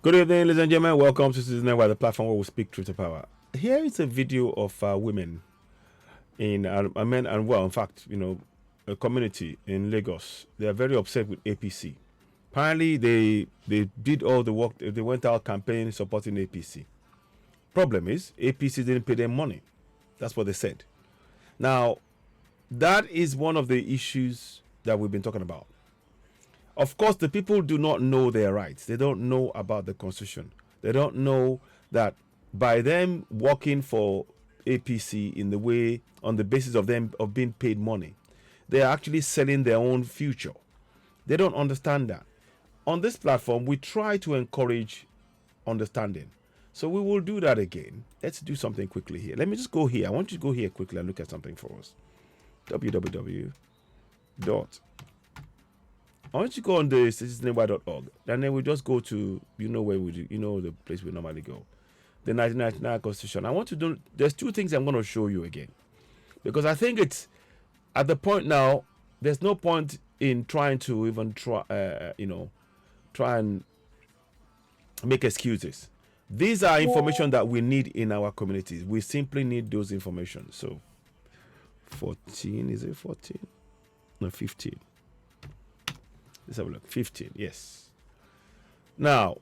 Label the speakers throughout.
Speaker 1: Good evening, ladies and gentlemen. Welcome to Citizen Network, the platform where we speak truth to power. Here is a video of women in men and in fact, a community in Lagos. They are very upset with APC. Apparently, they did all the work. They went out campaigning supporting APC. Problem is, APC didn't pay them money. That's what they said. Now, that is one of the issues that we've been talking about. Of course, the people do not know their rights. They don't know about the Constitution. They don't know that by them working for APC in the way, on the basis of them of being paid money, they are actually selling their own future. They don't understand that. On this platform, we try to encourage understanding. So we will do that again. Let's do something quickly here. Let me just go here. I want you to go here quickly and look at something for us. www. I want you to go on the citizennetwork.org, and then we just go to, where we do, the place we normally go, the 1999 Constitution. I want to do, there's two things I'm going to show you again, because I think it's at the point now, there's no point in trying to even try and make excuses. These are information that we need in our communities. We simply need those information. So 14, is it 14? No, 15. Let's have a look. 15, yes. Now,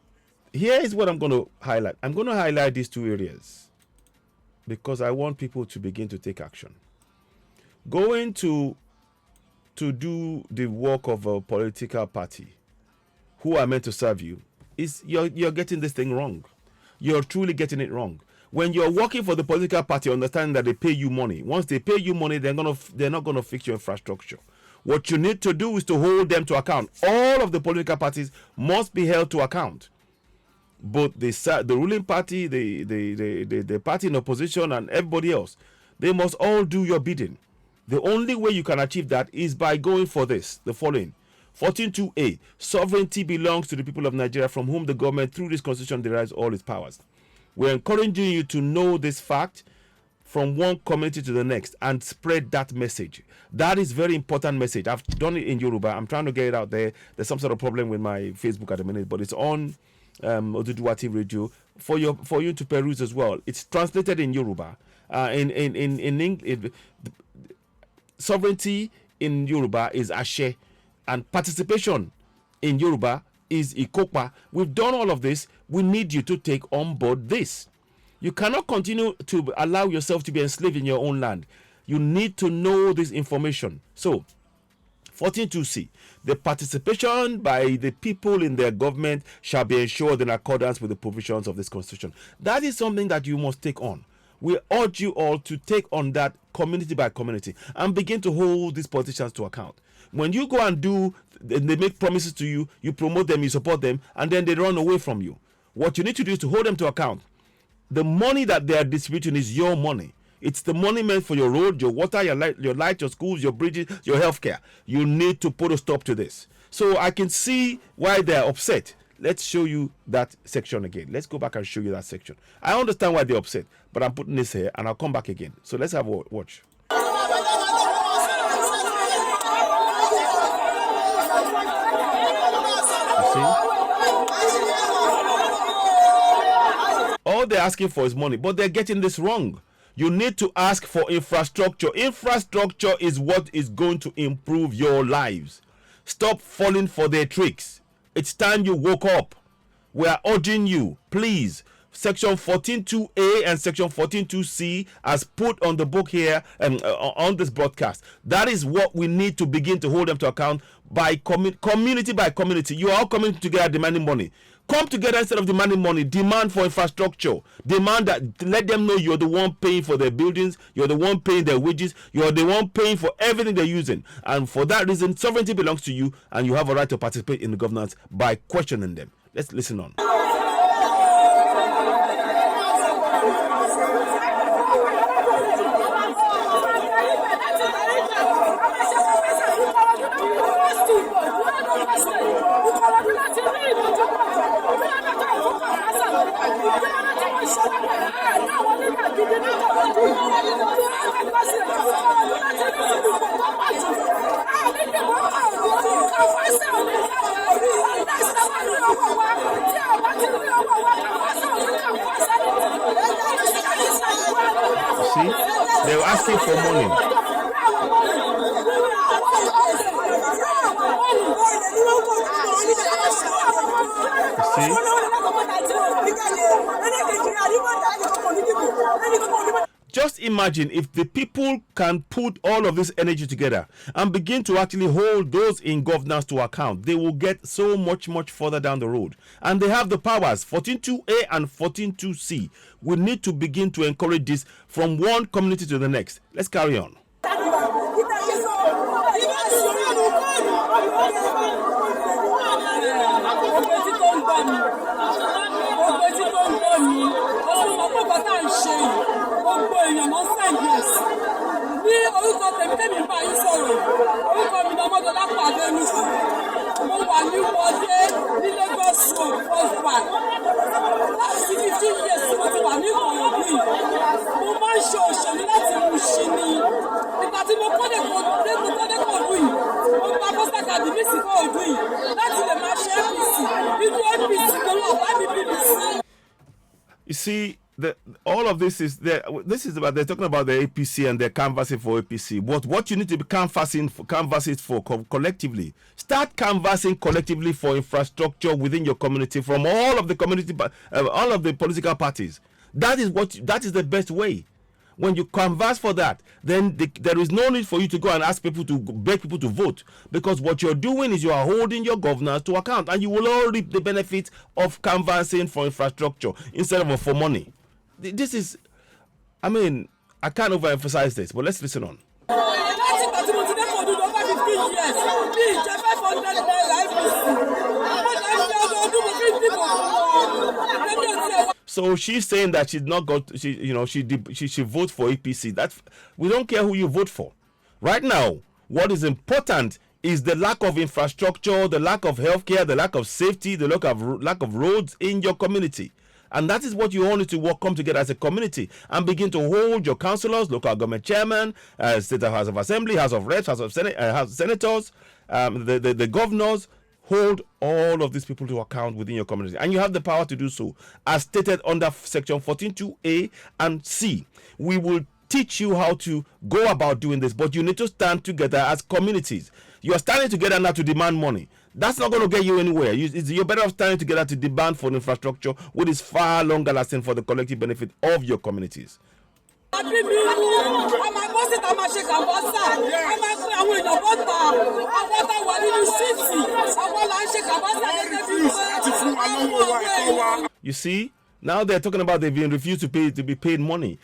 Speaker 1: here is what I'm going to highlight. I'm going to highlight these two areas because I want people to begin to take action. Going to do the work of a political party who are meant to serve you is you're getting this thing wrong. You're truly getting it wrong. When you're working for the political party, understand that they pay you money. Once they pay you money, they're not going to fix your infrastructure. What you need to do is to hold them to account. All of the political parties must be held to account. Both the ruling party, the party in opposition, and everybody else, they must all do your bidding. The only way you can achieve that is by going for this, the following. 14.2a, sovereignty belongs to the people of Nigeria, from whom the government through this constitution derives all its powers. We're encouraging you to know this fact from one community to the next and spread that message. That is very important message. I've done it in Yoruba. I'm trying to get it out there. There's some sort of problem with my Facebook at the minute, but it's on Oduduwa TV Radio for you to peruse as well. It's translated in Yoruba. In English, sovereignty in Yoruba is Ashe, and participation in Yoruba is Ikopa. We've done all of this. We need you to take on board this. You cannot continue to allow yourself to be enslaved in your own land. You need to know this information. So, 14.2c, the participation by the people in their government shall be ensured in accordance with the provisions of this constitution. That is something that you must take on. We urge you all to take on that community by community and begin to hold these politicians to account. When you go and they make promises to you, you promote them, you support them, and then they run away from you. What you need to do is to hold them to account. The money that they are distributing is your money. It's the money meant for your road, your water, your light, your schools, your bridges, your healthcare. You need to put a stop to this. So I can see why they are upset. Let's show you that section again. Let's go back and show you that section. I understand why they're upset, but I'm putting this here and I'll come back again. So let's have a watch. You see? All they're asking for is money, but they're getting this wrong. You need to ask for infrastructure. Infrastructure is what is going to improve your lives. Stop falling for their tricks. It's time you woke up. We are urging you, please. Section 14.2a and section 14.2c as put on the book here and on this broadcast. That is what we need to begin to hold them to account by community by community. You are all coming together demanding money. Come together instead of demanding money. Demand for infrastructure. Demand that, let them know you're the one paying for their buildings. You're the one paying their wages. You're the one paying for everything they're using. And for that reason, sovereignty belongs to you and you have a right to participate in the governance by questioning them. Let's listen on. asking for money. See? Just imagine if the people can put all of this energy together and begin to actually hold those in governance to account, they will get so much further down the road. And they have the powers. 14.2a and 14.2c. We need to begin to encourage this from one community to the next. Let's carry on. You see, all of this is there. This is about, they're talking about the APC and they're canvassing for APC. But what you need to be canvassing for collectively. Start canvassing collectively for infrastructure within your community from all of the community, all of the political parties. That is the best way. When you canvass for that, then there is no need for you to go and ask people to beg people to vote, because what you're doing is you are holding your governors to account, and you will all reap the benefits of canvassing for infrastructure instead of for money. This is, I mean, I can't overemphasize this, but let's listen on. So she's saying that she's not got, she votes for APC. That we don't care who you vote for. Right now, what is important is the lack of infrastructure, the lack of healthcare, the lack of safety, the lack of roads in your community. And that is what you all need to come together as a community and begin to hold your councillors, local government chairman, state House of Assembly, House of Reps, House of Senators, the governors. Hold all of these people to account within your community. And you have the power to do so, as stated under section 14.2a and c. We will teach you how to go about doing this, but you need to stand together as communities. You are standing together now to demand money. That's not going to get you anywhere. You're better off standing together to demand for infrastructure, which is far longer lasting for the collective benefit of your communities. You see, now they're talking about they've been refused to be paid money.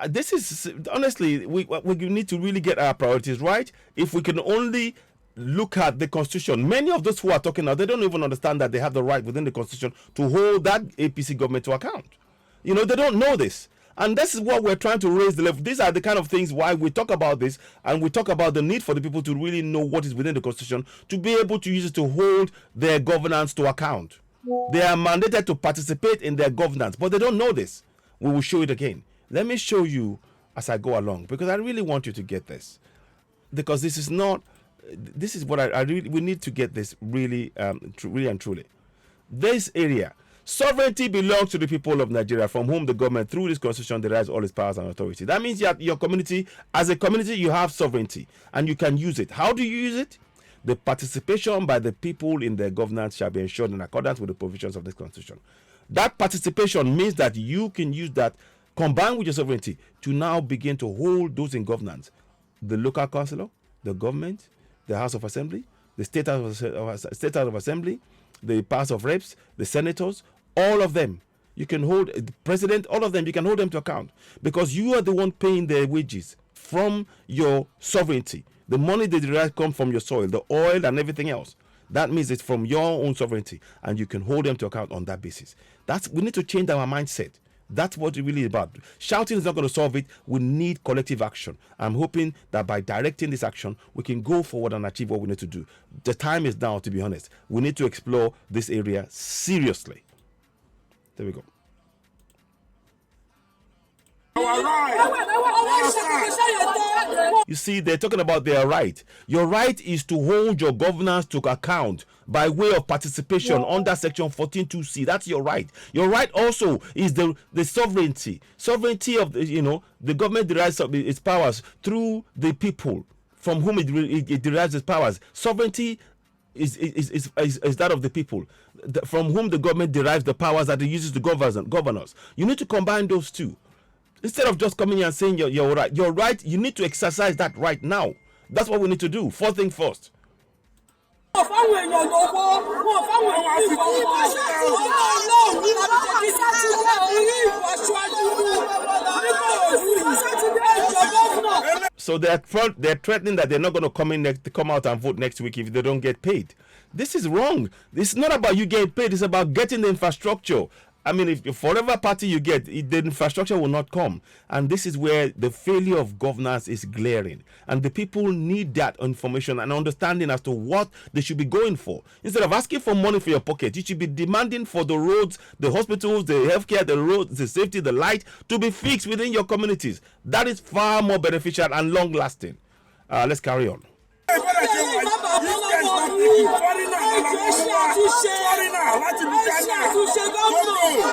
Speaker 1: This is honestly, we need to really get our priorities right. If we can only look at the Constitution, many of those who are talking now, they don't even understand that they have the right within the Constitution to hold that APC government to account. They don't know this. And this is what we're trying to raise the level. These are the kind of things why we talk about this, and we talk about the need for the people to really know what is within the Constitution, to be able to use it to hold their governance to account. They are mandated to participate in their governance, but they don't know this. We will show it again. Let me show you as I go along, because I really want you to get this. Because this is what I really, we need to get this really and truly. This area. Sovereignty belongs to the people of Nigeria, from whom the government, through this constitution, derives all its powers and authority. That means that your community, as a community, you have sovereignty and you can use it. How do you use it? The participation by the people in their governance shall be ensured in accordance with the provisions of this constitution. That participation means that you can use that, combined with your sovereignty, to now begin to hold those in governance. The local councillor, the government, the House of Assembly, the State House of Assembly, the House of Reps, the senators, all of them. You can hold the president, all of them, you can hold them to account, because you are the one paying their wages from your sovereignty. The money they derive come from your soil, the oil and everything else. That means it's from your own sovereignty, and you can hold them to account on that basis. We need to change our mindset. That's what it really is about. Shouting is not going to solve it. We need collective action. I'm hoping that by directing this action, we can go forward and achieve what we need to do. The time is now, to be honest. We need to explore this area seriously. There we go. You see, they're talking about their right. Your right is to hold your governance to account by way of participation under Section 14(2)(c). That's your right. Your right also is the sovereignty. Sovereignty of the government derives its powers through the people from whom it derives its powers. Sovereignty is that of the people, from whom the government derives the powers that it uses to govern us. You need to combine those two. Instead of just coming here and saying you're right. You're right. You need to exercise that right now. That's what we need to do. First thing first. So they're threatening that they're not going to come out and vote next week if they don't get paid. This is wrong. It's not about you getting paid. It's about getting the infrastructure. I mean, if for whatever party you get, the infrastructure will not come. And this is where the failure of governance is glaring. And the people need that information and understanding as to what they should be going for. Instead of asking for money for your pocket, you should be demanding for the roads, the hospitals, the healthcare, the roads, the safety, the light to be fixed within your communities. That is far more beneficial and long lasting. Let's carry on.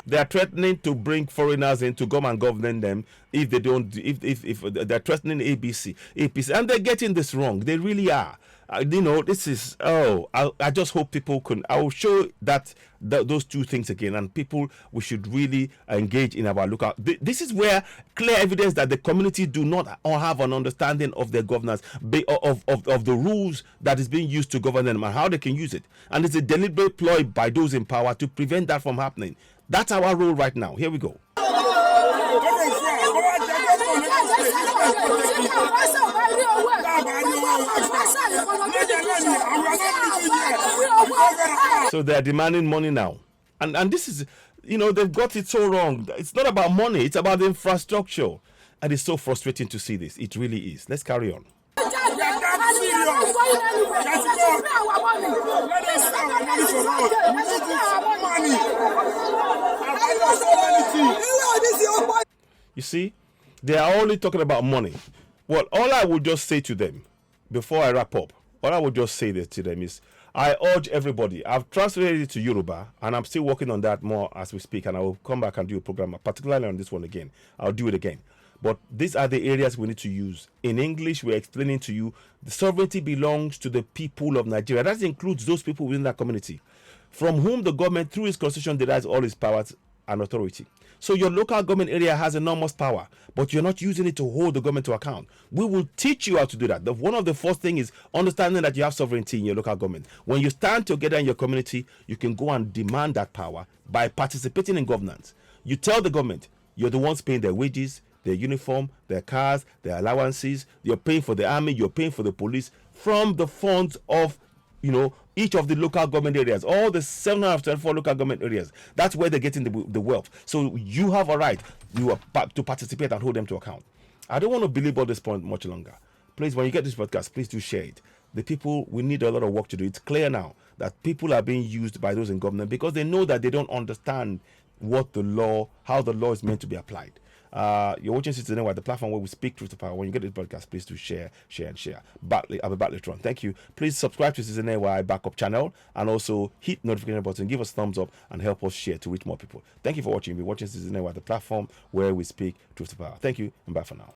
Speaker 1: They are threatening to bring foreigners in to come and govern them if they don't. If they're threatening APC, and they're getting this wrong. They really are. This is. I just hope people can. I will show those two things again, and we should really engage in our lookout. This is where clear evidence that the community do not have an understanding of their governance, of the rules that is being used to govern them and how they can use it, and it's a deliberate ploy by those in power to prevent that from happening. That's our role right now. Here we go. So they're demanding money now, and this is, they've got it so wrong. It's not about money, it's about the infrastructure, and it's so frustrating to see this. It really is. Let's carry on. You see, they are only talking about money. Well, all I would just say to them before I wrap up, all I would just say this to them is, I urge everybody. I've translated it to Yoruba, and I'm still working on that more as we speak, and I will come back and do a program, particularly on this one again. I'll do it again. But these are the areas we need to use. In English, we're explaining to you the sovereignty belongs to the people of Nigeria. That includes those people within that community, from whom the government, through its constitution, derives all its powers and authority. So your local government area has enormous power, but you're not using it to hold the government to account. We will teach you how to do that. One of the first things is understanding that you have sovereignty in your local government. When you stand together in your community, you can go and demand that power by participating in governance. You tell the government you're the ones paying their wages, their uniform, their cars, their allowances. You're paying for the army, you're paying for the police from the funds of each of the local government areas, all the 724 local government areas. That's where they're getting the wealth. So you have a right to participate and hold them to account. I don't want to belabor this point much longer. Please, when you get this podcast, please do share it. The people, we need a lot of work to do. It's clear now that people are being used by those in government because they know that they don't understand how the law is meant to be applied. You're watching Citizen Wide, the platform where we speak truth to power. When you get this podcast, please do share. I'll be back later on. Thank you. Please subscribe to Citizen Wide backup channel and also hit notification button, give us thumbs up, and help us share to reach more people. Thank you for watching. You'll be watching Citizen Wide, the platform where we speak truth to power. Thank you, and bye for now.